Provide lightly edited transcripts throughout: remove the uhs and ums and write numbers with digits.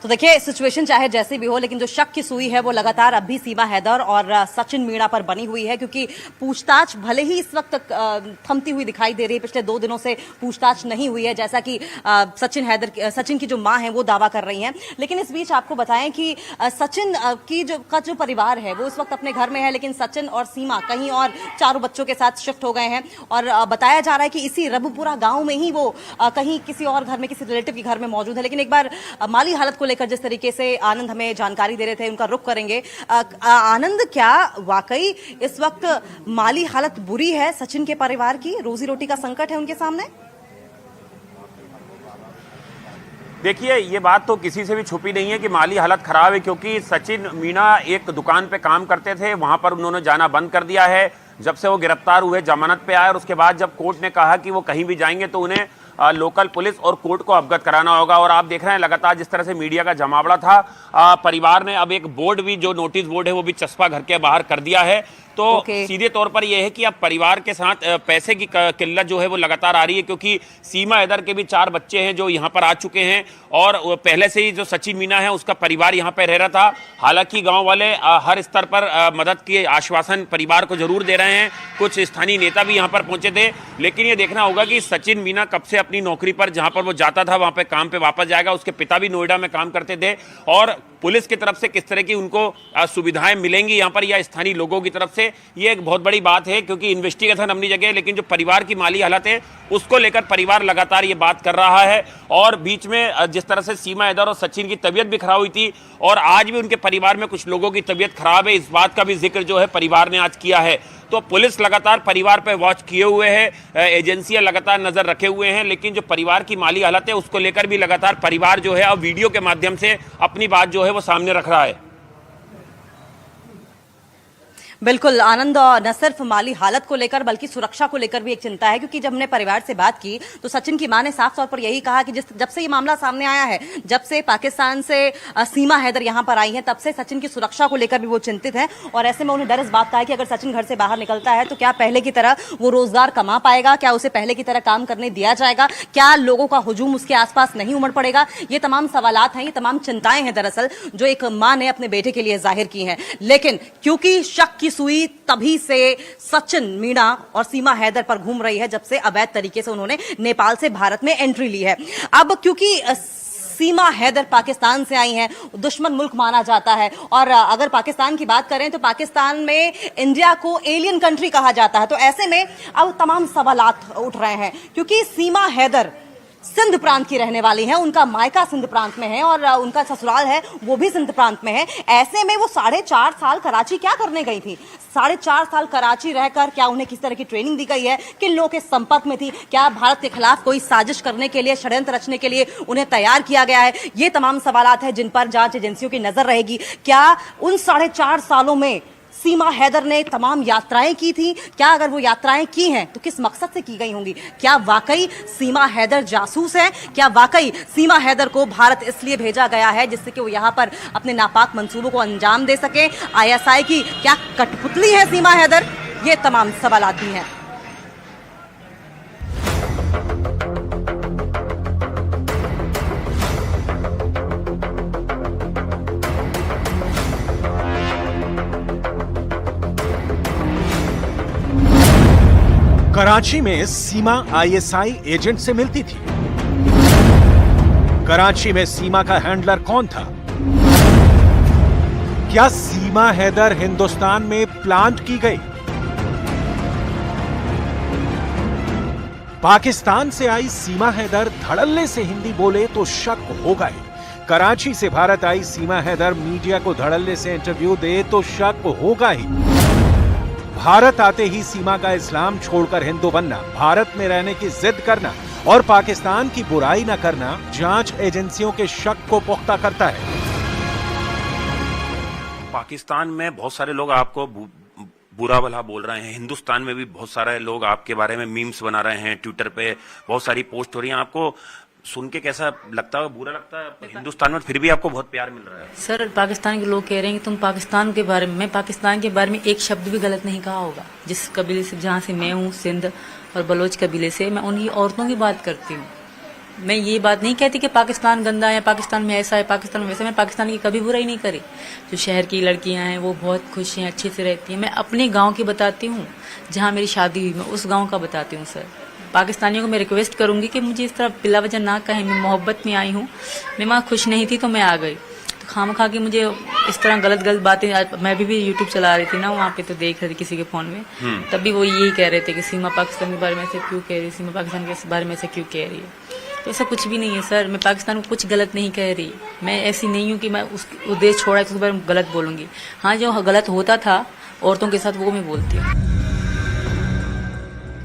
तो देखिए सिचुएशन चाहे जैसी भी हो, लेकिन जो शक की सुई है वो लगातार अब भी सीमा हैदर और सचिन मीणा पर बनी हुई है, क्योंकि पूछताछ भले ही इस वक्त थमती हुई दिखाई दे रही है। पिछले 2 दिनों से पूछताछ नहीं हुई है, जैसा कि सचिन की जो मां है वो दावा कर रही हैं। लेकिन इस बीच आपको बताएं कि सचिन का जो परिवार है वो इस वक्त अपने घर में है, लेकिन सचिन और सीमा कहीं और चारों बच्चों के साथ शिफ्ट हो गए हैं। और बताया जा रहा है कि इसी रबुपुरा गांव में ही वो कहीं किसी और घर में, किसी रिलेटिव के घर में मौजूद है। लेकिन एक बार माली हालत को लेकर जिस तरीके से आनंद हमें जानकारी दे रहे थे, उनका रुख करेंगे। आनंद, क्या वाकई इस वक्त माली हालत बुरी है सचिन के परिवार की? रोजी रोटी का संकट है उनके सामने? देखिए, ये बात तो किसी से भी छुपी नहीं है कि माली हालत खराब है, क्योंकि सचिन मीणा एक दुकान पे काम करते थे, वहां पर उन्होंने जाना बंद कर दिया है जब से वो गिरफ्तार हुए, जमानत पे आए। और उसके बाद जब कोर्ट ने कहा कि वो कहीं भी जाएंगे तो उन्हें लोकल पुलिस और कोर्ट को अवगत कराना होगा। और आप देख रहे हैं लगातार जिस तरह से मीडिया का जमावड़ा था, परिवार ने अब एक बोर्ड भी, जो नोटिस बोर्ड है वो भी चस्पा घर के बाहर कर दिया है। तो सीधे तौर पर यह है कि अब परिवार के साथ पैसे की किल्लत जो है वो लगातार आ रही है, क्योंकि सीमा हैदर के भी 4 बच्चे हैं जो यहाँ पर आ चुके हैं। और पहले से ही जो सचिन मीणा है उसका परिवार यहाँ पर रह रहा था। हालांकि गांव वाले हर स्तर पर मदद के आश्वासन परिवार को जरूर दे रहे हैं, कुछ स्थानीय नेता भी यहाँ पर पहुंचे थे। लेकिन ये देखना होगा कि सचिन मीणा कब से अपनी नौकरी पर, जहाँ पर वो जाता था वहाँ पे काम पे वापस जाएगा। उसके पिता भी नोएडा में काम करते थे, और पुलिस की तरफ से किस तरह की उनको सुविधाएं मिलेंगी यहाँ पर, या स्थानीय लोगों की तरफ से, ये एक बहुत बड़ी बात है। क्योंकि इन्वेस्टिगेशन अपनी जगह है, लेकिन जो परिवार की माली हालत है उसको लेकर परिवार लगातार ये बात कर रहा है। और बीच में जिस तरह से सीमा हैदर और सचिन की तबीयत भी खराब हुई थी, और आज भी उनके परिवार में कुछ लोगों की तबीयत खराब है, इस बात का भी जिक्र जो है परिवार ने आज किया है। तो पुलिस लगातार परिवार पर वॉच किए हुए है, एजेंसियां लगातार नजर रखे हुए हैं। लेकिन जो परिवार की माली हालत है उसको लेकर भी लगातार परिवार जो है अब वीडियो के माध्यम से अपनी बात जो है वो सामने रख रहा है। बिल्कुल आनंद, न सिर्फ माली हालत को लेकर बल्कि सुरक्षा को लेकर भी एक चिंता है, क्योंकि जब हमने परिवार से बात की तो सचिन की मां ने साफ तौर पर यही कहा कि जब से ये मामला सामने आया है, जब से पाकिस्तान से सीमा हैदर यहां पर आई है, तब से सचिन की सुरक्षा को लेकर भी वो चिंतित है। और ऐसे में उन्हें डर इस बात का है कि अगर सचिन घर से बाहर निकलता है तो क्या पहले की तरह वो रोजगार कमा पाएगा, क्या उसे पहले की तरह काम करने दिया जाएगा, क्या लोगों का हुजूम उसके आसपास नहीं उमड़ पड़ेगा? ये तमाम सवालात हैं, ये तमाम चिंताएं हैं दरअसल जो एक मां ने अपने बेटे के लिए जाहिर की हैं। लेकिन क्योंकि शक की सुई तभी से सचिन मीणा और सीमा हैदर पर घूम रही है जब से अवैध तरीके से उन्होंने नेपाल से भारत में एंट्री ली है। अब क्योंकि सीमा हैदर पाकिस्तान से आई हैं, दुश्मन मुल्क माना जाता है, और अगर पाकिस्तान की बात करें तो पाकिस्तान में इंडिया को एलियन कंट्री कहा जाता है। तो ऐसे में अब तमाम सवालात उठ रहे हैं, क्योंकि सीमा हैदर सिंध प्रांत की रहने वाली है, उनका मायका सिंध प्रांत में है और उनका ससुराल है वो भी सिंध प्रांत में है। ऐसे में वो 4.5 साल कराची क्या करने गई थी? 4.5 साल कराची रहकर क्या उन्हें किस तरह की ट्रेनिंग दी गई है? किन लोगों के संपर्क में थी? क्या भारत के खिलाफ कोई साजिश करने के लिए, षड्यंत्र रचने के लिए उन्हें तैयार किया गया है? ये तमाम सवालात हैं जिन पर जांच एजेंसियों की नजर रहेगी। क्या उन 4.5 सालों में सीमा हैदर ने तमाम यात्राएं की थी? क्या अगर वो यात्राएं की हैं तो किस मकसद से की गई होंगी? क्या वाकई सीमा हैदर जासूस है? क्या वाकई सीमा हैदर को भारत इसलिए भेजा गया है जिससे कि वो यहां पर अपने नापाक मंसूबों को अंजाम दे सके? आईएसआई की क्या कठपुतली है सीमा हैदर? ये तमाम सवालात भी हैं। कराची में सीमा आईएसआई एजेंट से मिलती थी। कराची में सीमा का हैंडलर कौन था? क्या सीमा हैदर हिंदुस्तान में प्लांट की गई? पाकिस्तान से आई सीमा हैदर धड़ल्ले से हिंदी बोले तो शक होगा ही। कराची से भारत आई सीमा हैदर मीडिया को धड़ल्ले से इंटरव्यू दे तो शक होगा ही। भारत आते ही सीमा का इस्लाम छोड़कर हिंदू बनना, भारत में रहने की जिद करना और पाकिस्तान की बुराई न करना जांच एजेंसियों के शक को पुख्ता करता है। पाकिस्तान में बहुत सारे लोग आपको बुरा भला बोल रहे हैं, हिंदुस्तान में भी बहुत सारे लोग आपके बारे में मीम्स बना रहे हैं, ट्विटर पे बहुत सारी पोस्ट हो रही हैं। आपको सुन के कैसा लगता है? बुरा लगता है? हिंदुस्तान में फिर भी आपको बहुत प्यार मिल रहा है। सर, पाकिस्तान के लोग कह रहे हैं कि तुम पाकिस्तान के बारे में, मैं पाकिस्तान के बारे में एक शब्द भी गलत नहीं कहा होगा। जिस कबीले से, जहाँ से मैं हूँ, सिंध और बलोच कबीले से, मैं उन्हीं औरतों की बात करती हूँ। मैं ये बात नहीं कहती कि पाकिस्तान गंदा है, पाकिस्तान में ऐसा है, पाकिस्तान में वैसा। मैं पाकिस्तान की कभी बुराई नहीं करी। जो शहर की लड़कियां हैं वो बहुत खुश हैं, अच्छे से रहती हैं। मैं अपने गांव की बताती हूँ, जहाँ मेरी शादी हुई, मैं उस गांव का बताती हूँ सर। पाकिस्तानियों को मैं रिक्वेस्ट करूंगी कि मुझे इस तरह बिला वजह ना कहें। मैं मोहब्बत में आई हूँ, मैं वहाँ खुश नहीं थी तो मैं आ गई। तो खामखा के मुझे इस तरह गलत बातें, मैं भी यूट्यूब चला रही थी ना वहाँ पे, तो देख रही थी किसी के फोन में, तब भी वो यही कह रहे थे कि सीमा पाकिस्तान के बारे में ऐसे क्यों कह रही है, सीमा पाकिस्तान के बारे में ऐसे क्यों कह रही है। तो ऐसा कुछ भी नहीं है सर, मैं पाकिस्तान को कुछ गलत नहीं कह रही। मैं ऐसी नहीं हूँ कि मैं उस देश छोड़ा है तो उसके बारे में गलत बोलूंगी। हाँ, जो गलत होता था औरतों के साथ वो मैं बोलती हूँ।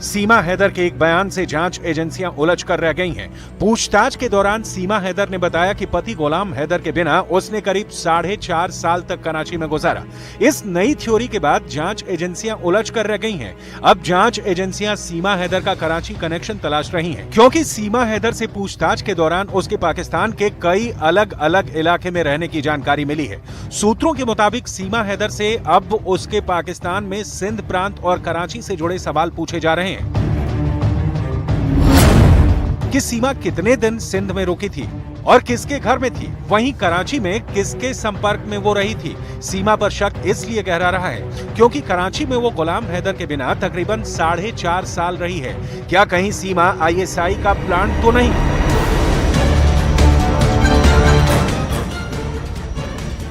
सीमा हैदर के एक बयान से जांच एजेंसियां उलझ कर रह गई हैं। पूछताछ के दौरान सीमा हैदर ने बताया कि पति गुलाम हैदर के बिना उसने करीब 4.5 साल तक कराची में गुजारा। इस नई थ्योरी के बाद जांच एजेंसियां उलझ कर रह गई हैं। अब जांच एजेंसियां सीमा हैदर का कराची कनेक्शन तलाश रही हैं, क्योंकि सीमा हैदर से पूछताछ के दौरान उसके पाकिस्तान के कई अलग अलग इलाके में रहने की जानकारी मिली है। सूत्रों के मुताबिक सीमा हैदर से अब उसके पाकिस्तान में सिंध प्रांत और कराची से जुड़े सवाल पूछे जा रहे हैं कि सीमा कितने दिन सिंध में रुकी थी और किसके घर में थी, वहीं कराची में किसके संपर्क में वो रही थी। सीमा पर शक इसलिए गहरा रहा है क्योंकि कराची में वो गुलाम हैदर के बिना तकरीबन 4.5 साल रही है। क्या कहीं सीमा ISI का प्लांट तो नहीं?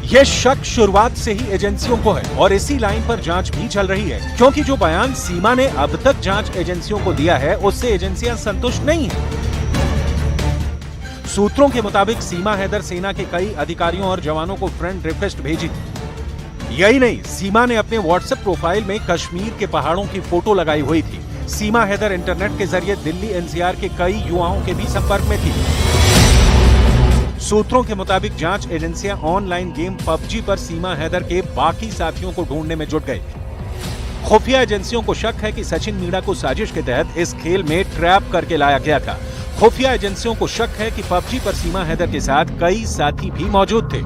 यह शक शुरुआत से ही एजेंसियों को है और इसी लाइन पर जांच भी चल रही है, क्योंकि जो बयान सीमा ने अब तक जांच एजेंसियों को दिया है उससे एजेंसियां संतुष्ट नहीं हैं। सूत्रों के मुताबिक सीमा हैदर सेना के कई अधिकारियों और जवानों को फ्रेंड रिक्वेस्ट भेजी थी। यही नहीं, सीमा ने अपने व्हाट्सएप प्रोफाइल में कश्मीर के पहाड़ों की फोटो लगाई हुई थी। सीमा हैदर इंटरनेट के जरिए दिल्ली NCR के कई युवाओं के भी संपर्क में थी। सूत्रों के मुताबिक जांच एजेंसियां ऑनलाइन गेम PUBG पर सीमा हैदर के बाकी साथियों को ढूंढने में जुट गई। खुफिया एजेंसियों को शक है कि सचिन मीणा को साजिश के तहत इस खेल में ट्रैप करके लाया गया था। खुफिया एजेंसियों को शक है कि PUBG पर सीमा हैदर के साथ कई साथी भी मौजूद थे।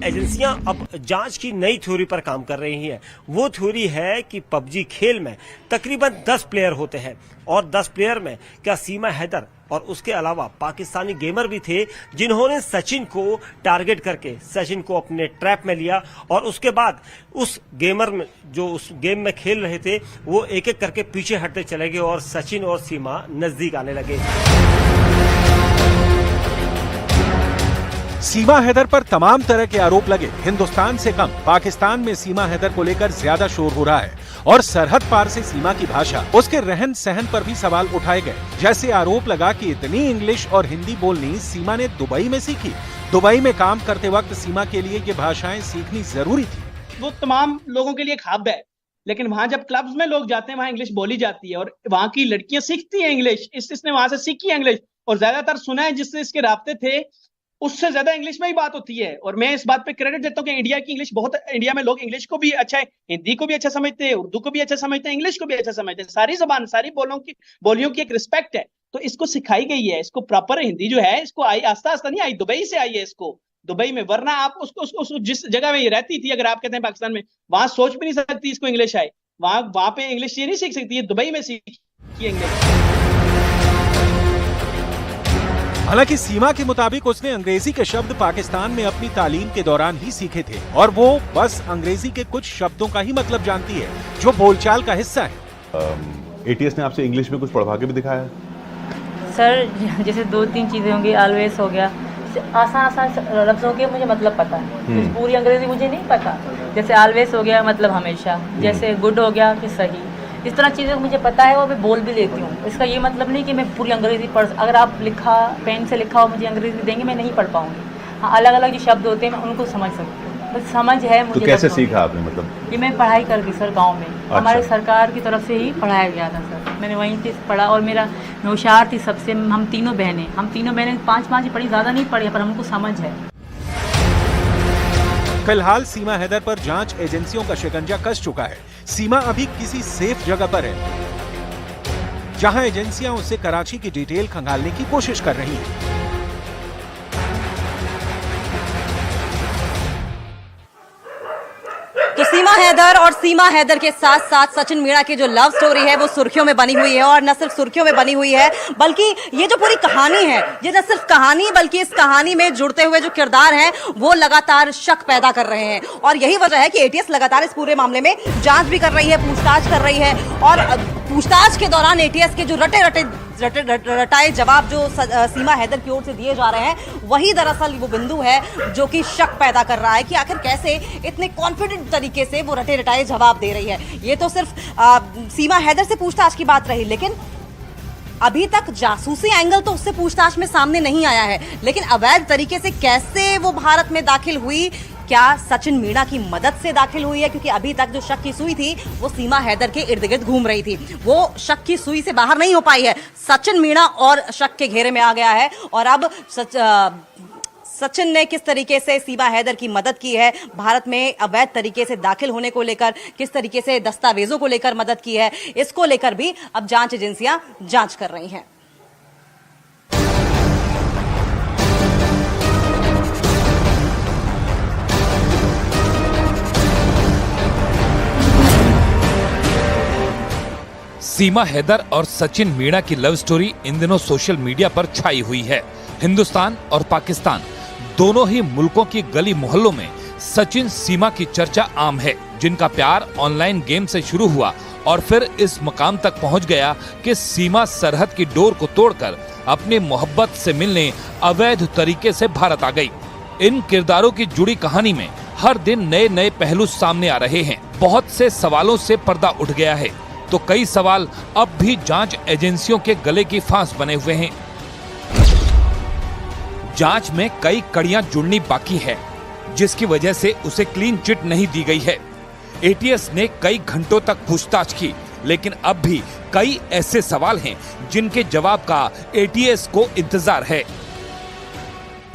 एजेंसियां अब जांच की नई थ्योरी पर काम कर रही हैं। वो थ्योरी है कि PUBG खेल में तकरीबन 10 प्लेयर होते हैं और 10 प्लेयर में क्या सीमा हैदर और उसके अलावा पाकिस्तानी गेमर भी थे, जिन्होंने सचिन को टारगेट करके सचिन को अपने ट्रैप में लिया और उसके बाद उस गेमर में जो उस गेम में खेल रहे थे वो एक एक करके पीछे हटते चले गए और सचिन और सीमा नजदीक आने लगे। सीमा हैदर पर तमाम तरह के आरोप लगे। हिंदुस्तान से कम पाकिस्तान में सीमा हैदर को लेकर ज्यादा शोर हो रहा है और सरहद पार से सीमा की भाषा, उसके रहन सहन पर भी सवाल उठाए गए। जैसे आरोप लगा कि इतनी इंग्लिश और हिंदी बोलनी सीमा ने दुबई में सीखी। दुबई में काम करते वक्त सीमा के लिए ये भाषाएं सीखनी जरूरी थी। वो तमाम लोगों के लिए एक हब है, लेकिन वहां जब क्लब्स में लोग जाते हैं वहां इंग्लिश बोली जाती है और वहां की लड़कियां सीखती हैं इंग्लिश। इसने वहां से सीखी है इंग्लिश और ज्यादातर सुना है जिससे इसके राब्ते थे उससे ज्यादा इंग्लिश में ही बात होती है। और मैं इस बात पे क्रेडिट देता हूँ कि इंडिया की इंग्लिश बहुत, इंडिया में लोग इंग्लिश को भी अच्छा है, हिंदी को भी अच्छा समझते हैं, उर्दू को भी अच्छा समझते हैं, इंग्लिश को भी अच्छा समझते हैं। सारी जबान, सारी बोलियों की एक रिस्पेक्ट है, तो इसको सिखाई गई है। इसको प्रॉपर हिंदी जो है इसको आई आस्ता आस्ता नहीं आई, दुबई से आई है इसको, दुबई में। वरना आप उसको जिस जगह में ये रहती थी, अगर आप कहते हैं पाकिस्तान में, वहां सोच भी नहीं सकती इसको इंग्लिश आए। वहां पे इंग्लिश ये नहीं सीख सकती है, दुबई में सीखी इंग्लिश। हालांकि सीमा के मुताबिक उसने अंग्रेजी के शब्द पाकिस्तान में अपनी तालीम के दौरान ही सीखे थे और वो बस अंग्रेजी के कुछ शब्दों का ही मतलब जानती है जो बोलचाल का हिस्सा है। ATS ने आपसे इंग्लिश में कुछ पढ़वा के भी दिखाया? सर जैसे 2-3 चीज़ें होंगी, ऑलवेज हो गया, आसान लफ्ज़ों के मुझे मतलब पता है, पूरी अंग्रेजी मुझे नहीं पता। जैसे ऑलवेज हो गया मतलब हमेशा, जैसे गुड हो गया कि सही, इस तरह चीज़ें मुझे पता है वो मैं बोल भी लेती हूँ। इसका ये मतलब नहीं कि मैं पूरी अंग्रेजी पढ़, अगर आप लिखा पेन से लिखा हो मुझे अंग्रेजी देंगे मैं नहीं पढ़ पाऊँगी। हाँ, अलग अलग जो शब्द होते हैं मैं उनको समझ सकती हूँ, बस समझ है मुझे। तो कैसे सीखा आपने? मतलब ये मैं पढ़ाई कर गई सर गाँव में। अच्छा। हमारे सरकार की तरफ से ही पढ़ाया गया था सर, मैंने वहीं से पढ़ा। और मेरा मैं होशियार थी सबसे, हम तीनों बहनें 5 ही पढ़ी, ज़्यादा नहीं पढ़ी, पर हमको समझ है। फिलहाल सीमा हैदर पर जांच एजेंसियों का शिकंजा कस चुका है। सीमा अभी किसी सेफ जगह पर है जहां एजेंसियां उससे कराची की डिटेल खंगालने की कोशिश कर रही हैं। तो सीमा हैदर और सीमा हैदर के साथ साथ सचिन मीणा की जो लव स्टोरी है वो सुर्खियों में बनी हुई है, और न सिर्फ सुर्खियों में बनी हुई है बल्कि ये जो पूरी कहानी है, ये न सिर्फ कहानी बल्कि इस कहानी में जुड़ते हुए जो किरदार हैं वो लगातार शक पैदा कर रहे हैं। और यही वजह है कि एटीएस लगातार इस पूरे मामले में जांच भी कर रही है, पूछताछ कर रही है, और पूछताछ के दौरान एटीएस के जो रटाए जवाब जो सीमा हैदर की ओर से दिए जा रहे हैं वही दरअसल वो बिंदु है जो कि शक पैदा कर रहा है कि आखिर कैसे इतने कॉन्फिडेंट तरीके से वो रटाए जवाब दे रही है। ये तो सिर्फ सीमा हैदर से पूछताछ की बात रही, लेकिन अभी तक जासूसी एंगल तो उससे पूछताछ में सामने नहीं आया है, लेकिन अवैध तरीके से कैसे वो भारत में दाखिल हुई, क्या सचिन मीणा की मदद से दाखिल हुई है? क्योंकि अभी तक जो शक की सुई थी वो सीमा हैदर के इर्द गिर्द घूम रही थी, वो शक की सुई से बाहर नहीं हो पाई है। सचिन मीणा और शक के घेरे में आ गया है, और अब सचिन ने किस तरीके से सीमा हैदर की मदद की है, भारत में अवैध तरीके से दाखिल होने को लेकर किस तरीके से दस्तावेजों को लेकर मदद की है, इसको लेकर भी अब जांच एजेंसियां जांच कर रही हैं। सीमा हैदर और सचिन मीणा की लव स्टोरी इन दिनों सोशल मीडिया पर छाई हुई है। हिंदुस्तान और पाकिस्तान दोनों ही मुल्कों की गली मोहल्लों में सचिन सीमा की चर्चा आम है, जिनका प्यार ऑनलाइन गेम से शुरू हुआ और फिर इस मकाम तक पहुंच गया कि सीमा सरहद की डोर को तोड़कर अपनी मोहब्बत से मिलने अवैध तरीके से भारत आ गई। इन किरदारों की जुड़ी कहानी में हर दिन नए नए पहलू सामने आ रहे हैं। बहुत से सवालों से पर्दा उठ गया है, तो कई सवाल अब भी जांच एजेंसियों के गले की फांस बने हुए हैं। जांच में कई कड़ियां जुड़नी बाकी है, जिसकी वजह से उसे क्लीन चिट नहीं दी गई है। एटीएस ने कई घंटों तक पूछताछ की, लेकिन अब भी कई ऐसे सवाल हैं जिनके जवाब का एटीएस को इंतजार है।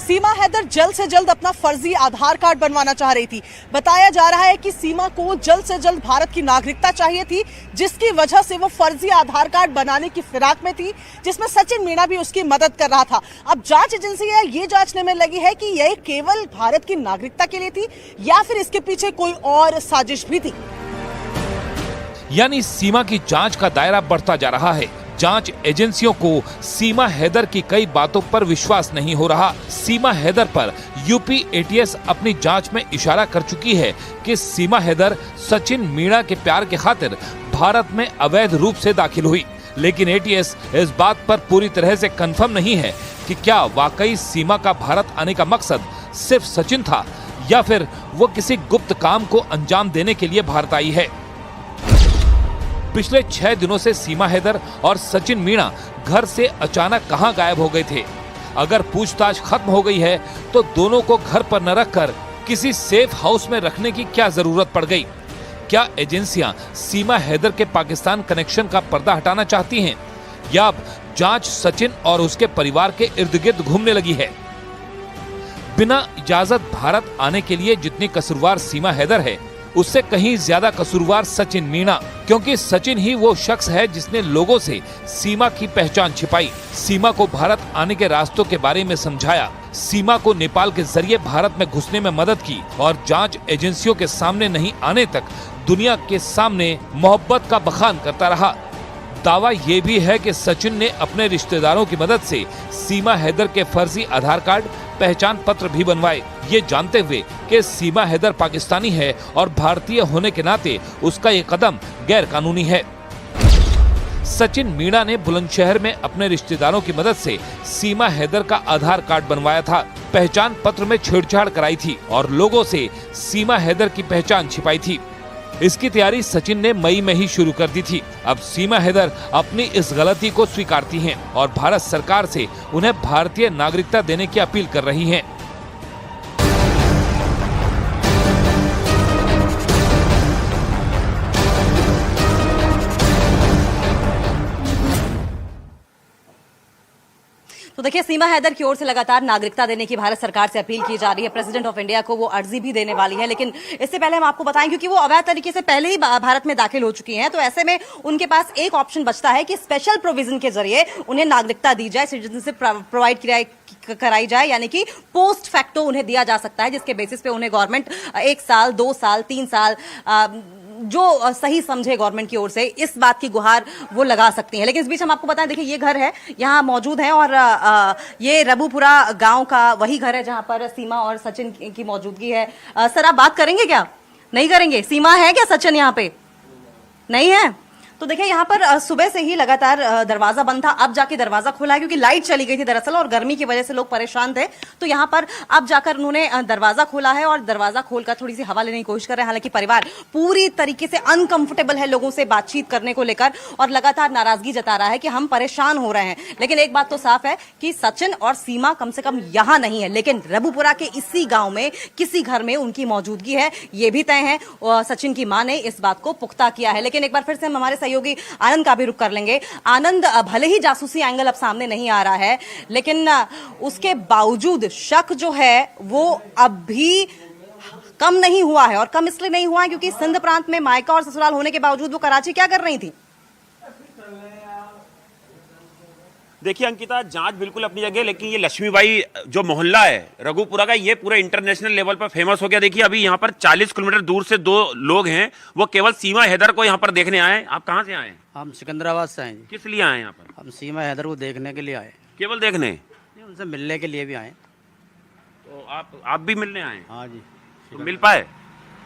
सीमा हैदर जल्द से जल्द अपना फर्जी आधार कार्ड बनवाना चाह रही थी। बताया जा रहा है कि सीमा को जल्द से जल्द भारत की नागरिकता चाहिए थी, जिसकी वजह से वो फर्जी आधार कार्ड बनाने की फिराक में थी, जिसमें सचिन मीणा भी उसकी मदद कर रहा था। अब जांच एजेंसी ये जांचने में लगी है कि यह केवल भारत की नागरिकता के लिए थी या फिर इसके पीछे कोई और साजिश भी थी। यानी सीमा की जांच का दायरा बढ़ता जा रहा है। जांच एजेंसियों को सीमा हैदर की कई बातों पर विश्वास नहीं हो रहा। सीमा हैदर पर यूपी एटीएस अपनी जांच में इशारा कर चुकी है कि सीमा हैदर सचिन मीणा के प्यार के खातिर भारत में अवैध रूप से दाखिल हुई, लेकिन एटीएस इस बात पर पूरी तरह से कंफर्म नहीं है कि क्या वाकई सीमा का भारत आने का मकसद सिर्फ सचिन था या फिर वो किसी गुप्त काम को अंजाम देने के लिए भारत आई है। पिछले 6 दिनों से सीमा हैदर और सचिन मीणा घर से अचानक कहां गायब हो गए थे। अगर पूछताछ खत्म हो गई है तो दोनों को घर पर न रखकर किसी सेफ हाउस में रखने की क्या जरूरत पड़ गई? क्या एजेंसियां सीमा हैदर के पाकिस्तान कनेक्शन का पर्दा हटाना चाहती हैं, या अब जांच सचिन और उसके परिवार के इर्द गिर्द घूमने लगी है? बिना इजाजत भारत आने के लिए जितनी कसूरवार सीमा हैदर है, उससे कहीं ज्यादा कसूरवार सचिन मीणा, क्योंकि सचिन ही वो शख्स है जिसने लोगों से सीमा की पहचान छिपाई, सीमा को भारत आने के रास्तों के बारे में समझाया, सीमा को नेपाल के जरिए भारत में घुसने में मदद की और जांच एजेंसियों के सामने नहीं आने तक दुनिया के सामने मोहब्बत का बखान करता रहा। दावा ये भी है कि सचिन ने अपने रिश्तेदारों की मदद से सीमा हैदर के फर्जी आधार कार्ड, पहचान पत्र भी बनवाए, ये जानते हुए कि सीमा हैदर पाकिस्तानी है और भारतीय होने के नाते उसका ये कदम गैर कानूनी है। सचिन मीणा ने बुलंदशहर में अपने रिश्तेदारों की मदद से सीमा हैदर का आधार कार्ड बनवाया था, पहचान पत्र में छेड़छाड़ कराई थी और लोगों से सीमा हैदर की पहचान छिपाई थी। इसकी तैयारी सचिन ने मई में ही शुरू कर दी थी। अब सीमा हैदर अपनी इस गलती को स्वीकारती हैं और भारत सरकार से उन्हें भारतीय नागरिकता देने की अपील कर रही हैं। तो देखिए, सीमा हैदर की ओर से लगातार नागरिकता देने की भारत सरकार से अपील की जा रही है। प्रेसिडेंट ऑफ इंडिया को वो अर्जी भी देने वाली है, लेकिन इससे पहले हम आपको बताएं, क्योंकि वो अवैध तरीके से पहले ही भारत में दाखिल हो चुकी हैं, तो ऐसे में उनके पास एक ऑप्शन बचता है कि स्पेशल प्रोविजन के जरिए उन्हें नागरिकता दी जाए, सिटीजनशिप प्रोवाइड कराई जाए, यानी कि पोस्ट फैक्टो उन्हें दिया जा सकता है, जिसके बेसिस पे उन्हें गवर्नमेंट 1 साल, 2 साल, 3 साल जो सही समझे गवर्नमेंट की ओर से इस बात की गुहार वो लगा सकती हैं। लेकिन इस बीच हम आपको बताएं, देखिए ये घर है यहाँ मौजूद है और ये रबुपुरा गांव का वही घर है जहां पर सीमा और सचिन की मौजूदगी है। सर आप बात करेंगे क्या? नहीं करेंगे? सीमा है क्या सचिन यहाँ पे? नहीं है। तो देखिए यहाँ पर सुबह से ही लगातार दरवाजा बंद था, अब जाके दरवाजा खुला है क्योंकि लाइट चली गई थी दरअसल और गर्मी की वजह से लोग परेशान थे। तो यहाँ पर अब जाकर उन्होंने दरवाजा खोला है और दरवाजा खोलकर थोड़ी सी हवा लेने की कोशिश कर रहे हैं। हालांकि परिवार पूरी तरीके से अनकंफर्टेबल है लोगों से बातचीत करने को लेकर और लगातार नाराजगी जता रहा है कि हम परेशान हो रहे हैं। लेकिन एक बात तो साफ है कि सचिन और सीमा कम से कम यहाँ नहीं है, लेकिन रबुपुरा के इसी गांव में किसी घर में उनकी मौजूदगी है, ये भी तय है। और सचिन की मां ने इस बात को पुख्ता किया है। लेकिन एक बार फिर से हम हमारे सहयोगी आनंद का भी रुख कर लेंगे। आनंद, भले ही जासूसी एंगल अब सामने नहीं आ रहा है, लेकिन उसके बावजूद शक जो है वो अब भी कम नहीं हुआ है। और कम इसलिए नहीं हुआ है क्योंकि सिंध प्रांत में मायका और ससुराल होने के बावजूद वो कराची क्या कर रही थी? देखिए अंकिता, जांच बिल्कुल अपनी जगह, लेकिन ये लक्ष्मीबाई जो मोहल्ला है रघुपुरा का, ये पूरे इंटरनेशनल लेवल पर फेमस हो गया। देखिए अभी यहाँ पर 40 किलोमीटर दूर से दो लोग हैं, वो केवल सीमा हैदर को यहाँ पर देखने आए। आप कहाँ से आए? हम सिकंदराबाद से आए जी। किस लिए आए यहाँ पर? हम सीमा हैदर को देखने के लिए आए। केवल देखने? नहीं, उनसे मिलने के लिए भी आए। तो आप भी मिलने आए? हाँ जी। तो मिल पाए?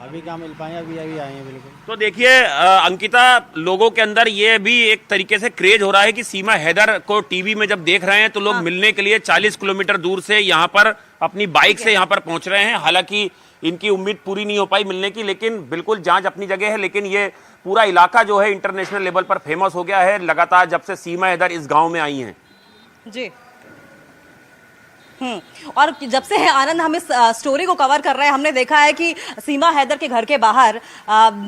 अभी क्या मिल पाए, अभी अभी आए हैं बिल्कुल। तो देखिए अंकिता, लोगों के अंदर ये भी एक तरीके से क्रेज हो रहा है कि सीमा हैदर को टीवी में जब देख रहे हैं तो लोग मिलने के लिए 40 किलोमीटर दूर से यहाँ पर अपनी बाइक से यहाँ पर पहुंच रहे हैं। हालांकि इनकी उम्मीद पूरी नहीं हो पाई मिलने की, लेकिन बिल्कुल जांच अपनी जगह है। लेकिन ये पूरा इलाका जो है इंटरनेशनल लेवल पर फेमस हो गया है लगातार जब से सीमा हैदर इस गाँव में आई है जी। और जब से आनंद हम इस स्टोरी को कवर कर रहे हैं, हमने देखा है कि सीमा हैदर के घर के बाहर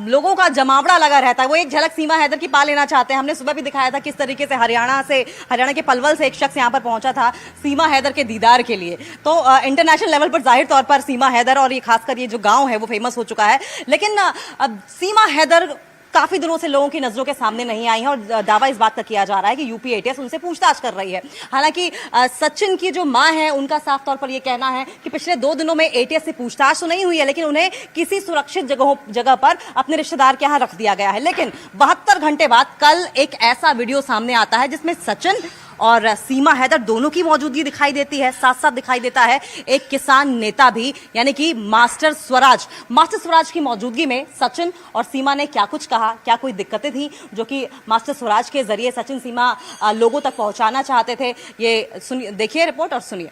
लोगों का जमावड़ा लगा रहता है। वो एक झलक सीमा हैदर की पा लेना चाहते हैं। हमने सुबह भी दिखाया था किस तरीके से हरियाणा के पलवल से एक शख्स यहाँ पर पहुंचा था सीमा हैदर के दीदार के लिए। तो इंटरनेशनल लेवल पर जाहिर तौर पर सीमा हैदर और ये खासकर ये जो गाँव है वो फेमस हो चुका है। लेकिन अब सीमा हैदर काफी दिनों से लोगों की नजरों के सामने नहीं आई है और दावा इस बात का किया जा रहा है कि यूपी एटीएस उनसे पूछताछ कर रही है। हालांकि सचिन की जो मां है उनका साफ तौर पर यह कहना है कि पिछले 2 दिनों में एटीएस से पूछताछ तो नहीं हुई है, लेकिन उन्हें किसी सुरक्षित जगह पर अपने रिश्तेदार के यहां रख दिया गया है। लेकिन 72 घंटे बाद कल एक ऐसा वीडियो सामने आता है जिसमें सचिन और सीमा हैदर दोनों की मौजूदगी दिखाई देती है। साथ साथ दिखाई देता है एक किसान नेता भी, यानी कि मास्टर स्वराज की मौजूदगी में सचिन और सीमा ने क्या कुछ कहा, क्या कोई दिक्कतें थी जो कि मास्टर स्वराज के जरिए सचिन सीमा लोगों तक पहुंचाना चाहते थे। ये सुनिए, देखिए रिपोर्ट और सुनिए।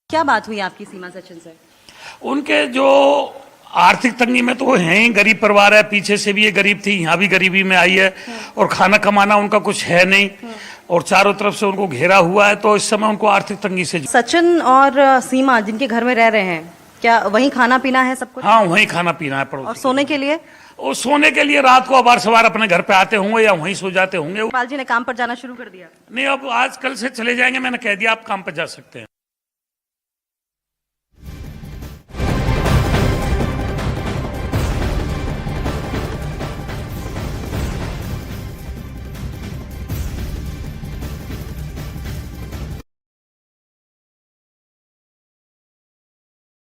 क्या बात हुई आपकी सीमा सचिन से? उनके जो आर्थिक तंगी में तो वो हैं ही, गरीब परिवार है, पीछे से भी ये गरीब थी, यहाँ भी गरीबी में आई है और खाना कमाना उनका कुछ है नहीं और चारों तरफ से उनको घेरा हुआ है, तो इस समय उनको आर्थिक तंगी से। सचिन और सीमा जिनके घर में रह रहे हैं, क्या वहीं खाना पीना है सब कुछ? हाँ, वहीं खाना पीना है। और सोने के लिए? और सोने के लिए रात को अबार सवार अपने घर पे आते होंगे या वहीं सो जाते होंगे। पाल जी ने काम पर जाना शुरू कर दिया? नहीं, अब आज कल से चले जाएंगे, मैंने कह दिया आप काम पर जा सकते हैं।